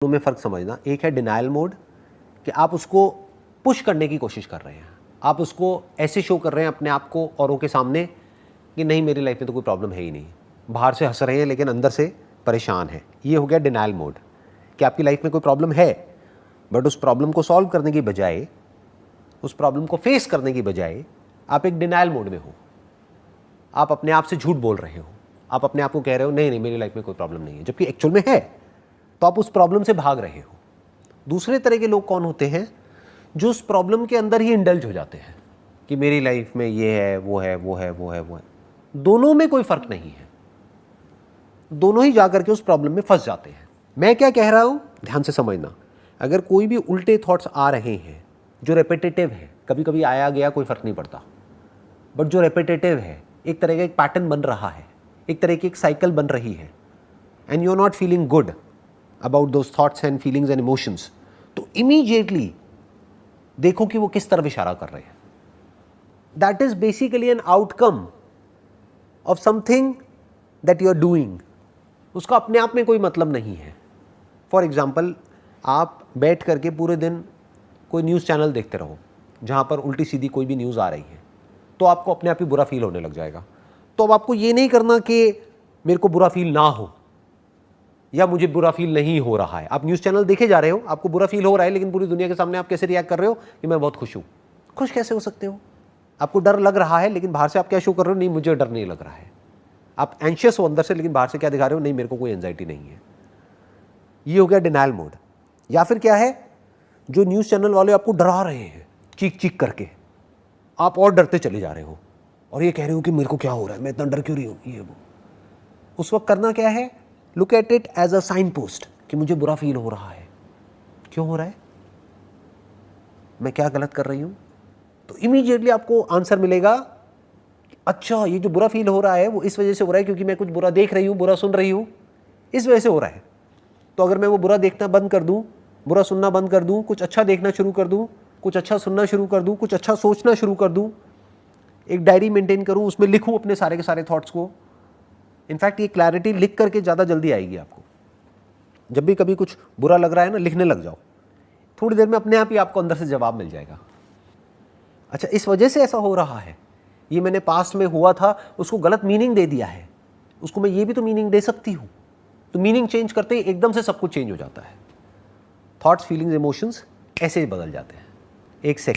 दोनों में फ़र्क समझना। एक है डिनायल मोड कि आप उसको पुश करने की कोशिश कर रहे हैं, आप उसको ऐसे शो कर रहे हैं अपने आप को औरों के सामने कि नहीं मेरी लाइफ में तो कोई प्रॉब्लम है ही नहीं, बाहर से हंस रहे हैं लेकिन अंदर से परेशान है। ये हो गया डिनायल मोड कि आपकी लाइफ में कोई प्रॉब्लम है बट उस प्रॉब्लम को सॉल्व करने की बजाय, उस प्रॉब्लम को फेस करने की बजाय आप एक डिनायल मोड में हो, आप अपने आप से झूठ बोल रहे हो, आप अपने आप को कह रहे हो नहीं नहीं मेरी लाइफ में कोई प्रॉब्लम नहीं है, जबकि एक्चुअल में है, तो आप उस प्रॉब्लम से भाग रहे हो। दूसरे तरह के लोग कौन होते हैं? जो उस प्रॉब्लम के अंदर ही इंडल्ज हो जाते हैं कि मेरी लाइफ में ये है वो है वो है वो है वो है। दोनों में कोई फर्क नहीं है, दोनों ही जाकर के उस प्रॉब्लम में फंस जाते हैं। मैं क्या कह रहा हूं ध्यान से समझना। अगर कोई भी उल्टे थॉट्स आ रहे हैं जो रेपिटेटिव है, कभी कभी आया गया कोई फर्क नहीं पड़ता, बट जो रेपिटेटिव है, एक तरह का एक पैटर्न बन रहा है, एक तरह की एक साइकिल बन रही है, and you are not feeling good about those thoughts and feelings and emotions, तो इमीडिएटली देखो कि वो किस तरफ इशारा कर रहे हैं। That is basically an outcome of something that you are doing. उसका अपने आप में कोई मतलब नहीं है। फॉर एग्जाम्पल, आप बैठ करके पूरे दिन कोई न्यूज़ चैनल देखते रहो जहाँ पर उल्टी सीधी कोई भी न्यूज़ आ रही है, तो आपको अपने आप ही बुरा फील होने लग जाएगा। तो अब आपको ये नहीं करना कि मेरे को बुरा फील ना हो या मुझे बुरा फील नहीं हो रहा है। आप न्यूज़ चैनल देखे जा रहे हो, आपको बुरा फील हो रहा है, लेकिन पूरी दुनिया के सामने आप कैसे रिएक्ट कर रहे हो कि मैं बहुत खुश हूँ। खुश कैसे हो सकते हो? आपको डर लग रहा है लेकिन बाहर से आप क्या शो कर रहे हो? नहीं मुझे डर नहीं लग रहा है। आप एंशियस हो अंदर से लेकिन बाहर से क्या दिखा रहे हो? नहीं मेरे को कोई एंजाइटी नहीं है। ये हो गया डिनायल मोड। या फिर क्या है, जो न्यूज़ चैनल वाले आपको डरा रहे हैं चीख चीख करके, आप और डरते चले जा रहे हो और ये कह रहे हो कि मेरे को क्या हो रहा है, मैं इतना डर क्यों रही हूँ, ये वो। उस वक्त करना क्या है? Look at it as a signpost कि मुझे बुरा फील हो रहा है। क्यों हो रहा है? मैं क्या गलत कर रही हूं? तो इमीडिएटली आपको आंसर मिलेगा, अच्छा ये जो बुरा फील हो रहा है वो इस वजह से हो रहा है क्योंकि मैं कुछ बुरा देख रही हूं, बुरा सुन रही हूं, इस वजह से हो रहा है। तो अगर मैं वो बुरा देखना बंद कर दूं, बुरा सुनना बंद कर दूं, कुछ अच्छा देखना शुरू कर दूं, कुछ अच्छा सुनना शुरू कर दूं, कुछ अच्छा सोचना शुरू कर दूं, एक डायरी मेंटेन करूं, उसमें लिखूं अपने सारे के सारे थॉट्स को। इनफैक्ट ये क्लैरिटी लिख करके ज़्यादा जल्दी आएगी आपको। जब भी कभी कुछ बुरा लग रहा है ना, लिखने लग जाओ, थोड़ी देर में अपने आप ही आपको अंदर से जवाब मिल जाएगा। अच्छा इस वजह से ऐसा हो रहा है, ये मैंने पास्ट में हुआ था उसको गलत मीनिंग दे दिया है, उसको मैं ये भी तो मीनिंग दे सकती हूँ। तो मीनिंग चेंज करते ही एकदम से सब कुछ चेंज हो जाता है। थॉट्स, फीलिंग्स, इमोशंस ऐसे ही बदल जाते हैं। एक सेकंड।